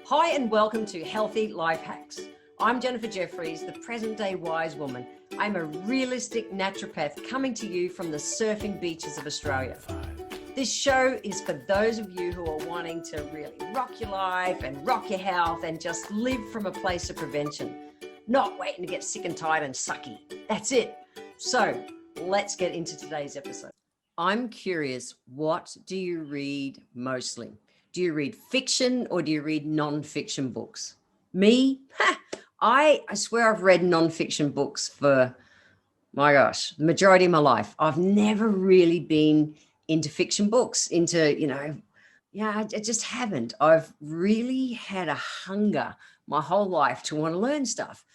Hi and welcome to Healthy Life Hacks. I'm Jennifer Jeffries, the present day wise woman. I'm a realistic naturopath coming to you from the surfing beaches of Australia. This show is for those of you who are wanting to really rock your life and rock your health and just live from a place of prevention, not waiting to get sick and tired and sucky. That's it. So let's get into today's episode. I'm curious, what do you read mostly? Do you read fiction or do you read non-fiction books? Me, I swear I've read non-fiction books for, my gosh, the majority of my life. I've never really been into fiction books, I just haven't. I've really had a hunger my whole life to want to learn stuff.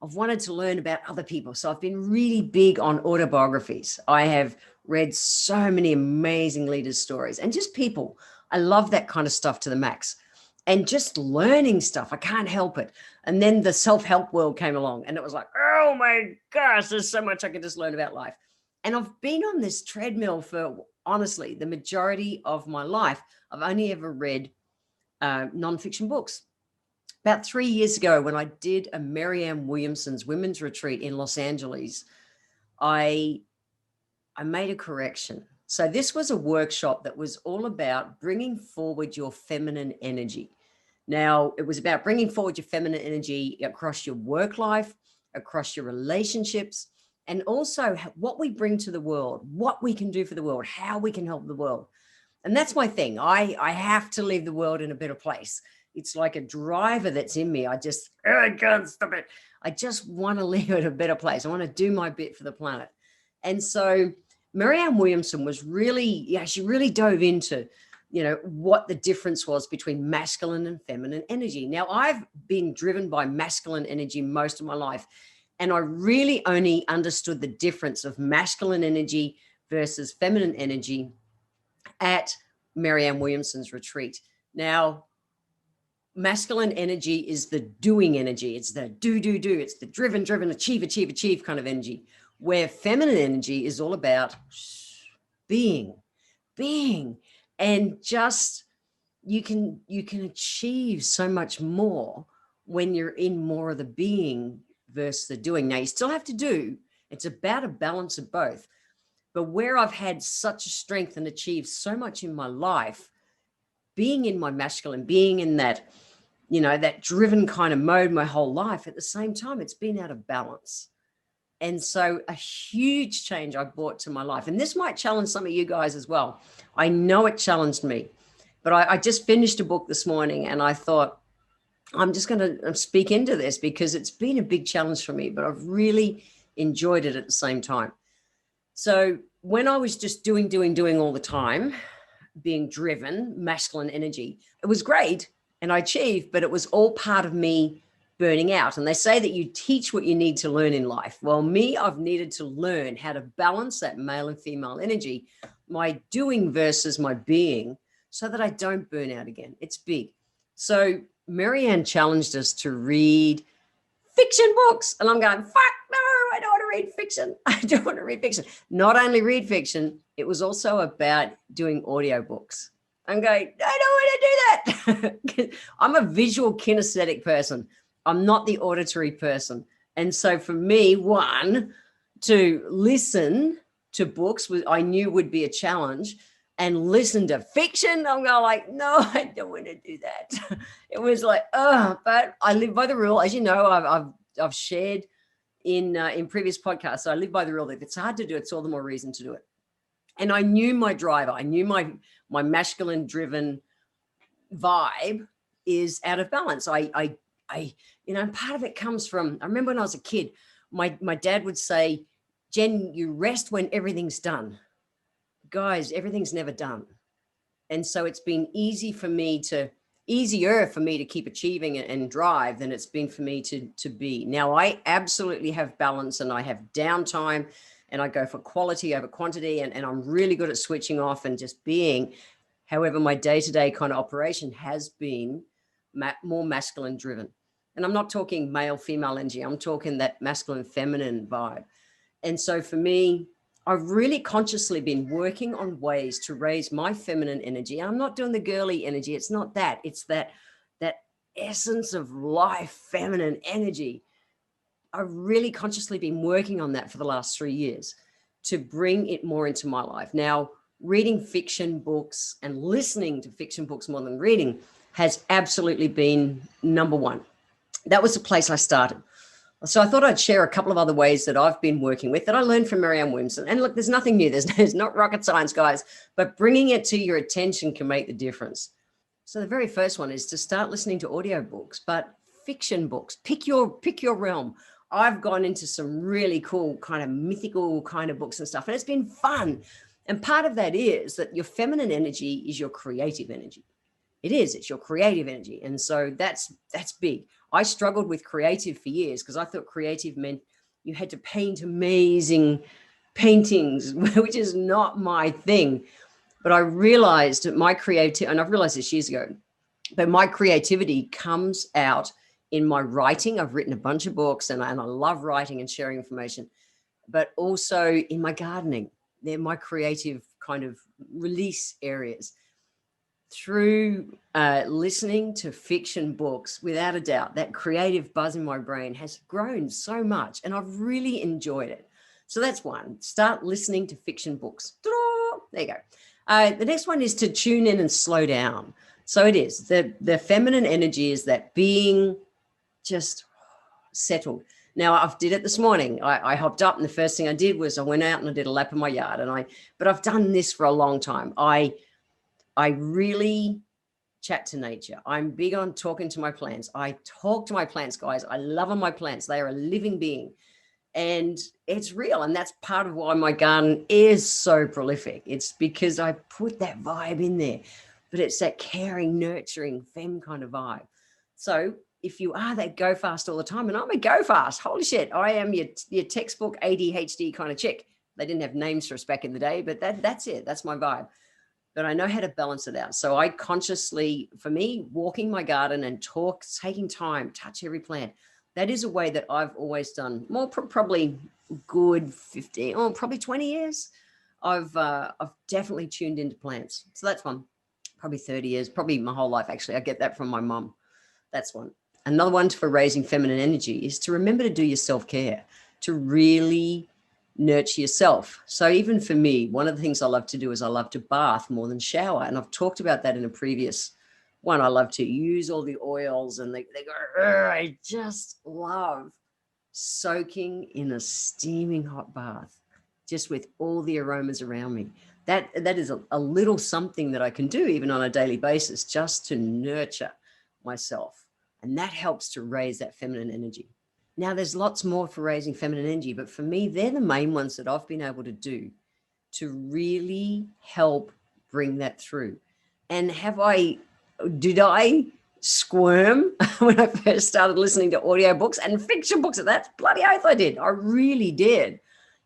I've wanted to learn about other people. So I've been really big on autobiographies. I have read so many amazing leaders' stories and just people. I love that kind of stuff to the max. And just learning stuff, I can't help it. And then the self-help world came along and it was like, oh my gosh, there's so much I can just learn about life. And I've been on this treadmill for, honestly, the majority of my life. I've only ever read nonfiction books. About 3 years ago, when I did a Marianne Williamson's women's retreat in Los Angeles, I made a correction. So this was a workshop that was all about bringing forward your feminine energy. Now, it was about bringing forward your feminine energy across your work life, across your relationships, and also what we bring to the world, what we can do for the world, how we can help the world. And that's my thing. I have to leave the world in a better place. It's like a driver that's in me. I can't stop it. I just want to leave it in a better place. I want to do my bit for the planet. And so Marianne Williamson was really, she really dove into, what the difference was between masculine and feminine energy. Now, I've been driven by masculine energy most of my life, and I really only understood the difference of masculine energy versus feminine energy at Marianne Williamson's retreat. Now, masculine energy is the doing energy. It's the do. It's the driven, achieve kind of energy, where feminine energy is all about being, and just you can achieve so much more when you're in more of the being versus the doing. Now, you still have to do. It's about a balance of both. But where I've had such a strength and achieved so much in my life, being in my masculine, being in that, that driven kind of mode my whole life, at the same time, it's been out of balance. And so a huge change I brought to my life. And this might challenge some of you guys as well. I know it challenged me, but I just finished a book this morning and I thought, I'm just going to speak into this because it's been a big challenge for me, but I've really enjoyed it at the same time. So when I was just doing all the time, being driven, masculine energy, it was great and I achieved, but it was all part of me burning out. And they say that you teach what you need to learn in life. Well, I've needed to learn how to balance that male and female energy, my doing versus my being, so that I don't burn out again. It's big. So Marianne challenged us to read fiction books. And I'm going, fuck no, I don't want to read fiction. I don't want to read fiction. Not only read fiction, it was also about doing audiobooks. I'm going, I don't want to do that. I'm a visual kinesthetic person. I'm not the auditory person. And so for me, to listen to books I knew would be a challenge, and listen to fiction, I'm going like, no, I don't want to do that. It was like, but I live by the rule. As you know, I've shared in previous podcasts. So I live by the rule that if it's hard to do, it's all the more reason to do it. And I knew my driver. I knew my masculine driven vibe is out of balance. I part of it comes from, I remember when I was a kid, my dad would say, Jen, you rest when everything's done. Guys, everything's never done. And so it's been easier for me to keep achieving and drive than it's been for me to be. Now, I absolutely have balance and I have downtime and I go for quality over quantity and I'm really good at switching off and just being. However, my day-to-day kind of operation has been more masculine driven. And I'm not talking male, female energy. I'm talking that masculine, feminine vibe. And so for me, I've really consciously been working on ways to raise my feminine energy. I'm not doing the girly energy. It's not that. It's that essence of life, feminine energy. I've really consciously been working on that for the last 3 years to bring it more into my life. Now, reading fiction books and listening to fiction books more than reading has absolutely been number one. That was the place I started. So I thought I'd share a couple of other ways that I've been working with that I learned from Marianne Williamson. And look, there's nothing new. There's not rocket science, guys, but bringing it to your attention can make the difference. So the very first one is to start listening to audiobooks, but fiction books. Pick your realm. I've gone into some really cool kind of mythical kind of books and stuff, and it's been fun. And part of that is that your feminine energy is your creative energy. It is, it's your creative energy. And so that's big. I struggled with creative for years because I thought creative meant you had to paint amazing paintings, which is not my thing. But I realized that my creativity, and I've realized this years ago, but my creativity comes out in my writing. I've written a bunch of books and I love writing and sharing information, but also in my gardening. They're my creative kind of release areas. Through listening to fiction books, without a doubt, that creative buzz in my brain has grown so much and I've really enjoyed it. So that's one, start listening to fiction books. There you go. The next one is to tune in and slow down. So it is, the feminine energy is that being just settled. Now I did it this morning. I hopped up and the first thing I did was I went out and I did a lap in my yard but I've done this for a long time. I really chat to nature. I'm big on talking to my plants. I talk to my plants, guys. I love on my plants. They are a living being and it's real. And that's part of why my garden is so prolific. It's because I put that vibe in there, but it's that caring, nurturing, femme kind of vibe. So if you are that go fast all the time, and I'm a go fast, holy shit, I am your textbook ADHD kind of chick. They didn't have names for us back in the day, but that's it. That's my vibe. But I know how to balance it out. So I consciously, for me, walking my garden and taking time, touch every plant. That is a way that I've always done more, probably good 15, or probably 20 years. I've definitely tuned into plants. So that's one, probably 30 years, probably my whole life. Actually, I get that from my mum. That's one. Another one for raising feminine energy is to remember to do your self-care, to really nurture yourself. So even for me, one of the things I love to do is I love to bath more than shower. And I've talked about that in a previous one. I love to use all the oils and they go, I just love soaking in a steaming hot bath, just with all the aromas around me. That is a little something that I can do even on a daily basis, just to nurture myself. And that helps to raise that feminine energy. Now, there's lots more for raising feminine energy, but for me, they're the main ones that I've been able to do to really help bring that through. And did I squirm when I first started listening to audiobooks and fiction books? That's bloody oath I did. I really did.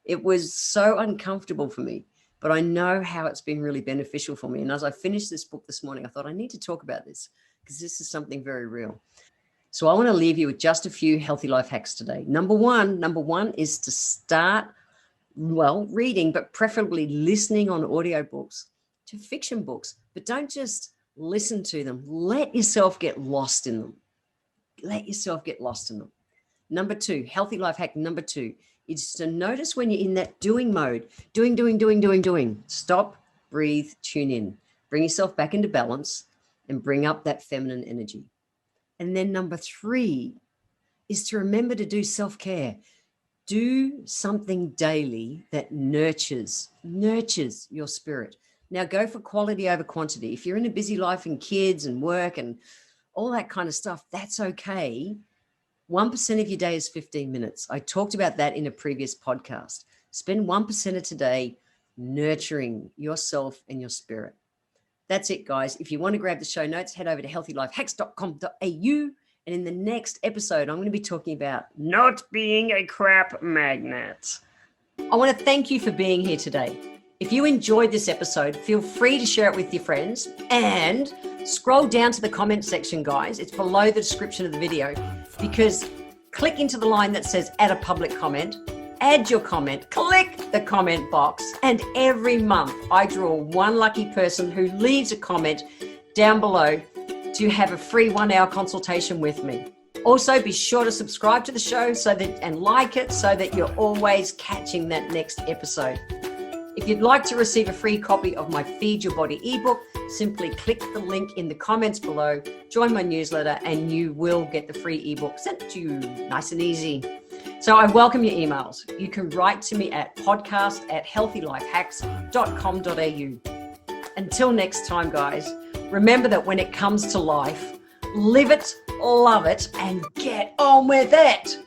It was so uncomfortable for me, but I know how it's been really beneficial for me. And as I finished this book this morning, I thought I need to talk about this because this is something very real. So I want to leave you with just a few healthy life hacks today. Number one is to start, reading, but preferably listening on audiobooks to fiction books, but don't just listen to them. Let yourself get lost in them. Number two, healthy life hack number two is to notice when you're in that doing mode, doing. Stop, breathe, tune in, bring yourself back into balance and bring up that feminine energy. And then number three is to remember to do self-care. Do something daily that nurtures your spirit. Now go for quality over quantity. If you're in a busy life and kids and work and all that kind of stuff, that's okay. 1% of your day is 15 minutes. I talked about that in a previous podcast. Spend 1% of today nurturing yourself and your spirit. That's it, guys. If you want to grab the show notes, head over to healthylifehacks.com.au. And in the next episode, I'm going to be talking about not being a crap magnet. I want to thank you for being here today. If you enjoyed this episode, feel free to share it with your friends and scroll down to the comment section, guys. It's below the description of the video, because click into the line that says add a public comment. Add your comment, click the comment box, and every month I draw one lucky person who leaves a comment down below to have a free 1-hour consultation with me. Also, be sure to subscribe to the show and like it so that you're always catching that next episode. If you'd like to receive a free copy of my Feed Your Body ebook, simply click the link in the comments below, join my newsletter, and you will get the free ebook sent to you nice and easy. So I welcome your emails. You can write to me at podcast@healthylifehacks.com.au. Until next time, guys, remember that when it comes to life, live it, love it, and get on with it.